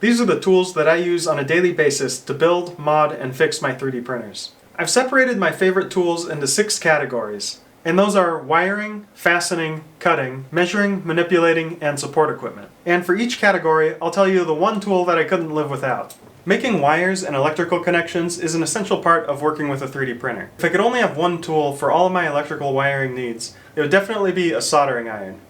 These are the tools that I use on a daily basis to build, mod, and fix my 3D printers. I've separated my favorite tools into 6 categories, and those are wiring, fastening, cutting, measuring, manipulating, and support equipment. And for each category, I'll tell you the one tool that I couldn't live without. Making wires and electrical connections is an essential part of working with a 3D printer. If I could only have one tool for all of my electrical wiring needs, it would definitely be a soldering iron.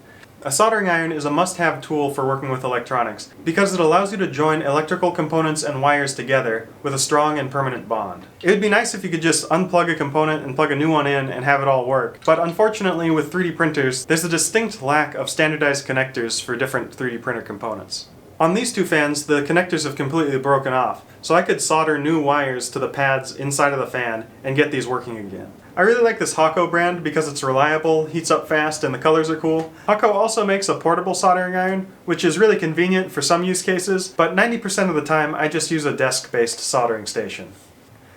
A soldering iron is a must-have tool for working with electronics because it allows you to join electrical components and wires together with a strong and permanent bond. It would be nice if you could just unplug a component and plug a new one in and have it all work, but unfortunately with 3D printers, there's a distinct lack of standardized connectors for different 3D printer components. On these two fans, the connectors have completely broken off, so I could solder new wires to the pads inside of the fan and get these working again. I really like this Hako brand because it's reliable, heats up fast, and the colors are cool. Hako also makes a portable soldering iron, which is really convenient for some use cases, but 90% of the time I just use a desk-based soldering station.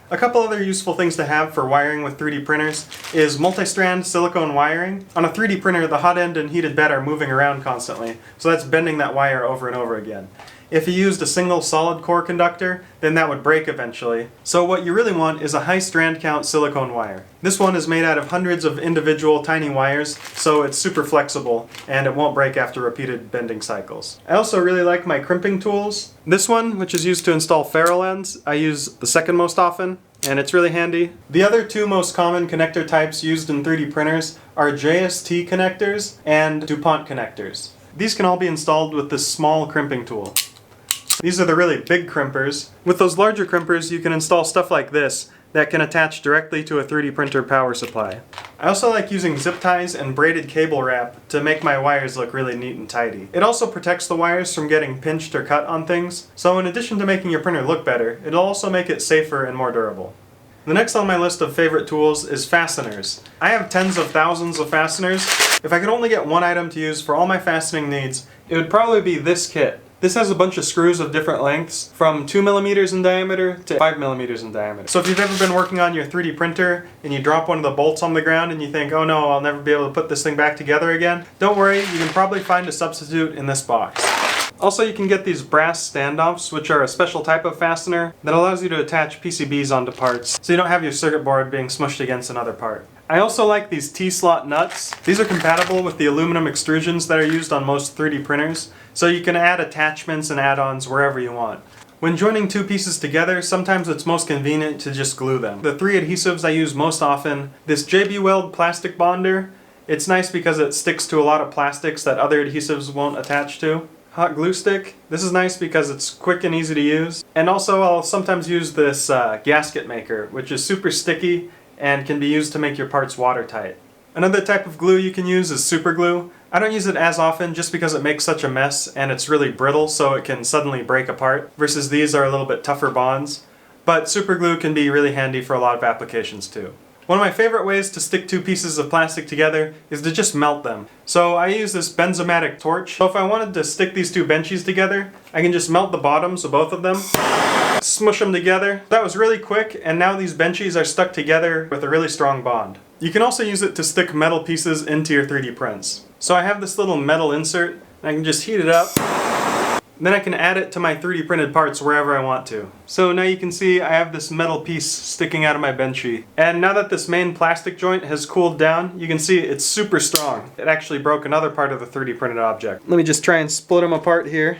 A couple other useful things to have for wiring with 3D printers is multi-strand silicone wiring. On a 3D printer, the hot end and heated bed are moving around constantly, so that's bending that wire over and over again. If you used a single solid core conductor, then that would break eventually. So what you really want is a high strand count silicone wire. This one is made out of hundreds of individual tiny wires, so it's super flexible and it won't break after repeated bending cycles. I also really like my crimping tools. This one, which is used to install ferrule ends, I use the second most often, and it's really handy. The other two most common connector types used in 3D printers are JST connectors and DuPont connectors. These can all be installed with this small crimping tool. These are the really big crimpers. With those larger crimpers, you can install stuff like this that can attach directly to a 3D printer power supply. I also like using zip ties and braided cable wrap to make my wires look really neat and tidy. It also protects the wires from getting pinched or cut on things, so in addition to making your printer look better, it'll also make it safer and more durable. The next on my list of favorite tools is fasteners. I have tens of thousands of fasteners. If I could only get one item to use for all my fastening needs, it would probably be this kit. This has a bunch of screws of different lengths, from 2mm in diameter to 5mm in diameter. So if you've ever been working on your 3D printer and you drop one of the bolts on the ground and you think, oh no, I'll never be able to put this thing back together again, don't worry, you can probably find a substitute in this box. Also, you can get these brass standoffs, which are a special type of fastener that allows you to attach PCBs onto parts, so you don't have your circuit board being smushed against another part. I also like these T-slot nuts. These are compatible with the aluminum extrusions that are used on most 3D printers, so you can add attachments and add-ons wherever you want. When joining two pieces together, sometimes it's most convenient to just glue them. The 3 adhesives I use most often, this JB Weld plastic bonder, it's nice because it sticks to a lot of plastics that other adhesives won't attach to. Hot glue stick, this is nice because it's quick and easy to use. And also I'll sometimes use this gasket maker, which is super sticky and can be used to make your parts watertight. Another type of glue you can use is super glue. I don't use it as often just because it makes such a mess and it's really brittle, so it can suddenly break apart, versus these are a little bit tougher bonds. But super glue can be really handy for a lot of applications too. One of my favorite ways to stick two pieces of plastic together is to just melt them. So I use this benzomatic torch. So if I wanted to stick these two benchies together, I can just melt the bottoms of both of them, smush them together. That was really quick, and now these benchies are stuck together with a really strong bond. You can also use it to stick metal pieces into your 3D prints. So I have this little metal insert, and I can just heat it up. Then I can add it to my 3D printed parts wherever I want to. So now you can see I have this metal piece sticking out of my benchy. And now that this main plastic joint has cooled down, you can see it's super strong. It actually broke another part of the 3D printed object. Let me just try and split them apart here.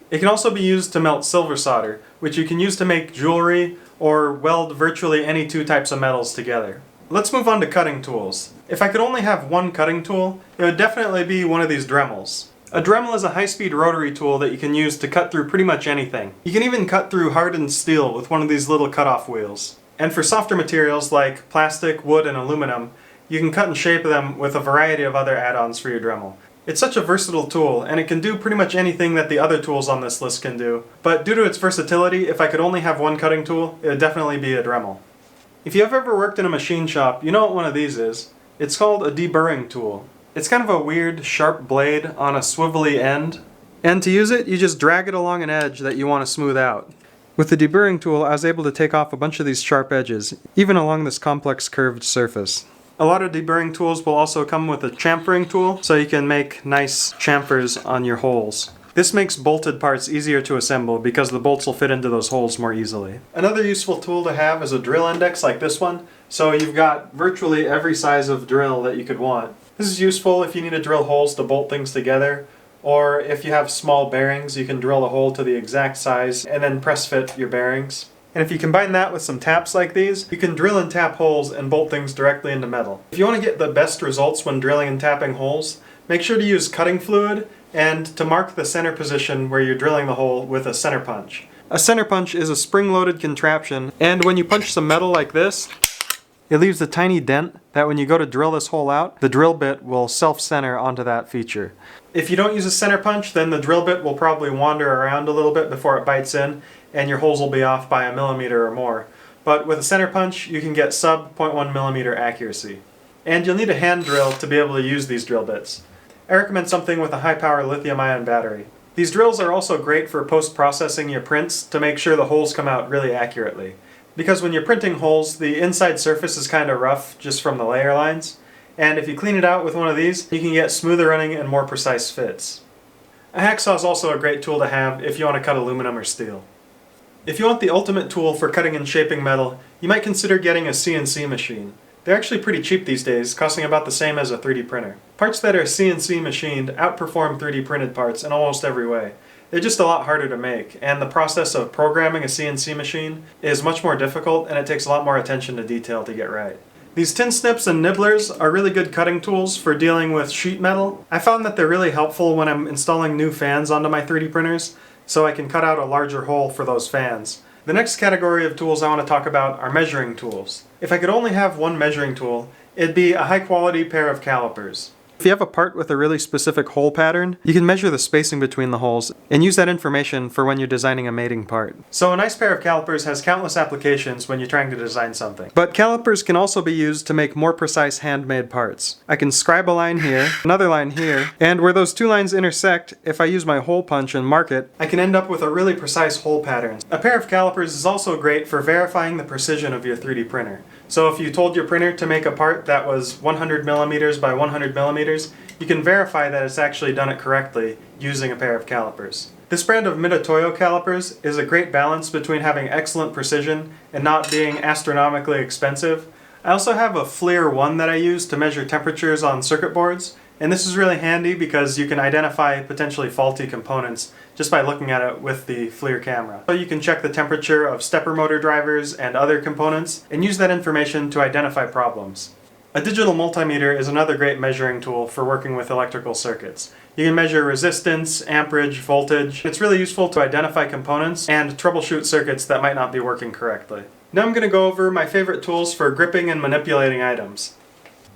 It can also be used to melt silver solder, which you can use to make jewelry or weld virtually any two types of metals together. Let's move on to cutting tools. If I could only have one cutting tool, it would definitely be one of these Dremels. A Dremel is a high-speed rotary tool that you can use to cut through pretty much anything. You can even cut through hardened steel with one of these little cut-off wheels. And for softer materials like plastic, wood, and aluminum, you can cut and shape them with a variety of other add-ons for your Dremel. It's such a versatile tool, and it can do pretty much anything that the other tools on this list can do. But due to its versatility, if I could only have one cutting tool, it would definitely be a Dremel. If you've ever worked in a machine shop, you know what one of these is. It's called a deburring tool. It's kind of a weird, sharp blade on a swivelly end. And to use it, you just drag it along an edge that you want to smooth out. With the deburring tool, I was able to take off a bunch of these sharp edges, even along this complex curved surface. A lot of deburring tools will also come with a chamfering tool, so you can make nice chamfers on your holes. This makes bolted parts easier to assemble because the bolts will fit into those holes more easily. Another useful tool to have is a drill index like this one, so you've got virtually every size of drill that you could want. This is useful if you need to drill holes to bolt things together, or if you have small bearings, you can drill a hole to the exact size and then press fit your bearings. And if you combine that with some taps like these, you can drill and tap holes and bolt things directly into metal. If you want to get the best results when drilling and tapping holes, make sure to use cutting fluid and to mark the center position where you're drilling the hole with a center punch. A center punch is a spring-loaded contraption, and when you punch some metal like this, it leaves a tiny dent that when you go to drill this hole out, the drill bit will self-center onto that feature. If you don't use a center punch, then the drill bit will probably wander around a little bit before it bites in, and your holes will be off by 1 millimeter or more. But with a center punch, you can get sub 0.1 millimeter accuracy. And you'll need a hand drill to be able to use these drill bits. I recommend something with a high-power lithium-ion battery. These drills are also great for post-processing your prints to make sure the holes come out really accurately. Because when you're printing holes, the inside surface is kind of rough just from the layer lines, and if you clean it out with one of these, you can get smoother running and more precise fits. A hacksaw is also a great tool to have if you want to cut aluminum or steel. If you want the ultimate tool for cutting and shaping metal, you might consider getting a CNC machine. They're actually pretty cheap these days, costing about the same as a 3D printer. Parts that are CNC machined outperform 3D printed parts in almost every way. They're just a lot harder to make, and the process of programming a CNC machine is much more difficult, and it takes a lot more attention to detail to get right. These tin snips and nibblers are really good cutting tools for dealing with sheet metal. I found that they're really helpful when I'm installing new fans onto my 3D printers, so I can cut out a larger hole for those fans. The next category of tools I want to talk about are measuring tools. If I could only have one measuring tool, it'd be a high-quality pair of calipers. If you have a part with a really specific hole pattern, you can measure the spacing between the holes and use that information for when you're designing a mating part. So a nice pair of calipers has countless applications when you're trying to design something. But calipers can also be used to make more precise handmade parts. I can scribe a line here, another line here, and where those two lines intersect, if I use my hole punch and mark it, I can end up with a really precise hole pattern. A pair of calipers is also great for verifying the precision of your 3D printer. So if you told your printer to make a part that was 100 millimeters by 100 millimeters, you can verify that it's actually done it correctly using a pair of calipers. This brand of Mitutoyo calipers is a great balance between having excellent precision and not being astronomically expensive. I also have a FLIR 1 that I use to measure temperatures on circuit boards, and this is really handy because you can identify potentially faulty components just by looking at it with the FLIR camera. So you can check the temperature of stepper motor drivers and other components and use that information to identify problems. A digital multimeter is another great measuring tool for working with electrical circuits. You can measure resistance, amperage, voltage. It's really useful to identify components and troubleshoot circuits that might not be working correctly. Now I'm going to go over my favorite tools for gripping and manipulating items.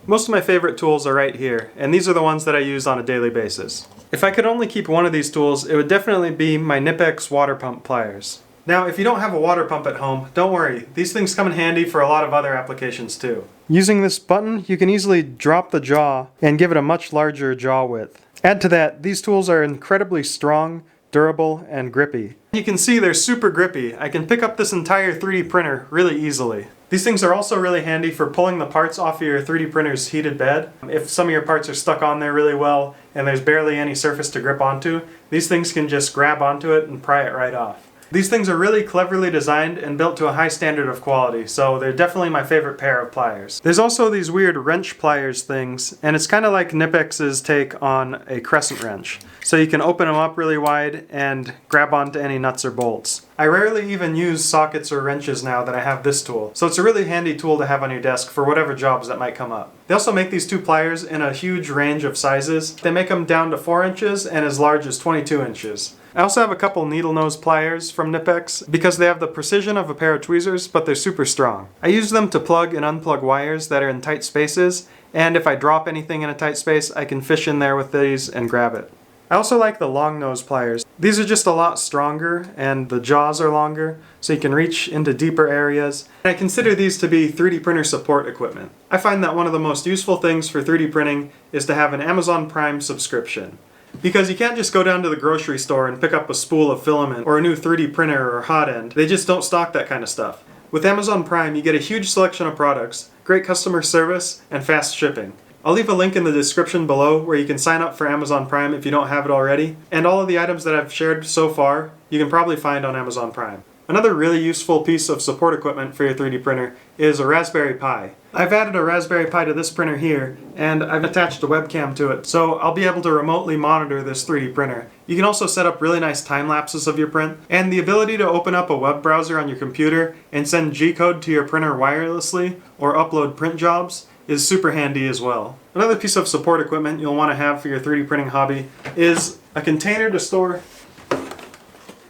Most of my favorite tools are right here, and these are the ones that I use on a daily basis. If I could only keep one of these tools, it would definitely be my Knipex water pump pliers. Now, if you don't have a water pump at home, don't worry. These things come in handy for a lot of other applications too. Using this button, you can easily drop the jaw and give it a much larger jaw width. Add to that, these tools are incredibly strong, durable, and grippy. You can see they're super grippy. I can pick up this entire 3D printer really easily. These things are also really handy for pulling the parts off of your 3D printer's heated bed. If some of your parts are stuck on there really well and there's barely any surface to grip onto, these things can just grab onto it and pry it right off. These things are really cleverly designed and built to a high standard of quality, so they're definitely my favorite pair of pliers. There's also these weird wrench pliers things, and it's kind of like Knipex's take on a crescent wrench. So you can open them up really wide and grab onto any nuts or bolts. I rarely even use sockets or wrenches now that I have this tool, so it's a really handy tool to have on your desk for whatever jobs that might come up. They also make these two pliers in a huge range of sizes. They make them down to 4 inches and as large as 22 inches. I also have a couple needle nose pliers from Knipex because they have the precision of a pair of tweezers, but they're super strong. I use them to plug and unplug wires that are in tight spaces, and if I drop anything in a tight space, I can fish in there with these and grab it. I also like the long nose pliers. These are just a lot stronger and the jaws are longer, so you can reach into deeper areas. And I consider these to be 3D printer support equipment. I find that one of the most useful things for 3D printing is to have an Amazon Prime subscription. Because you can't just go down to the grocery store and pick up a spool of filament or a new 3D printer or hot end. They just don't stock that kind of stuff. With Amazon Prime, you get a huge selection of products great customer service, and fast shipping. I'll leave a link in the description below where you can sign up for Amazon Prime if you don't have it already, and all of the items that I've shared so far you can probably find on Amazon Prime. Another really useful piece of support equipment for your 3D printer is a Raspberry Pi. I've added a Raspberry Pi to this printer here, and I've attached a webcam to it, so I'll be able to remotely monitor this 3D printer. You can also set up really nice time lapses of your print, and the ability to open up a web browser on your computer and send G-code to your printer wirelessly or upload print jobs is super handy as well. Another piece of support equipment you'll want to have for your 3D printing hobby is a container to store.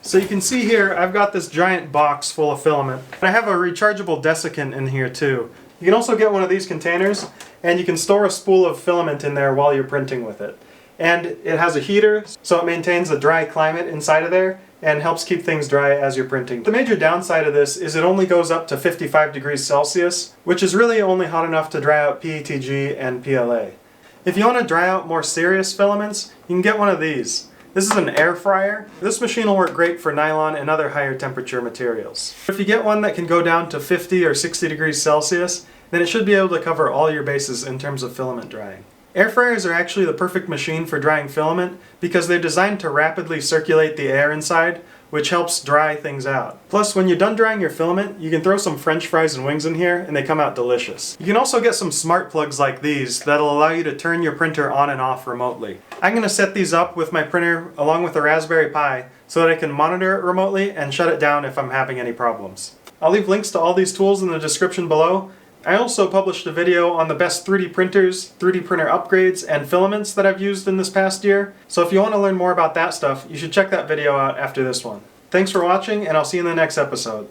So you can see here I've got this giant box full of filament. I have a rechargeable desiccant in here too. You can also get one of these containers and you can store a spool of filament in there while you're printing with it. And it has a heater so it maintains a dry climate inside of there and helps keep things dry as you're printing. The major downside of this is it only goes up to 55 degrees Celsius, which is really only hot enough to dry out PETG and PLA. If you want to dry out more serious filaments, you can get one of these. This is an air fryer. This machine will work great for nylon and other higher temperature materials. If you get one that can go down to 50 or 60 degrees Celsius, then it should be able to cover all your bases in terms of filament drying. Air fryers are actually the perfect machine for drying filament because they're designed to rapidly circulate the air inside, which helps dry things out. Plus, when you're done drying your filament, you can throw some French fries and wings in here and they come out delicious. You can also get some smart plugs like these that'll allow you to turn your printer on and off remotely. I'm going to set these up with my printer along with a Raspberry Pi so that I can monitor it remotely and shut it down if I'm having any problems. I'll leave links to all these tools in the description below. I also published a video on the best 3D printers, 3D printer upgrades, and filaments that I've used in this past year. So if you want to learn more about that stuff, you should check that video out after this one. Thanks for watching, and I'll see you in the next episode.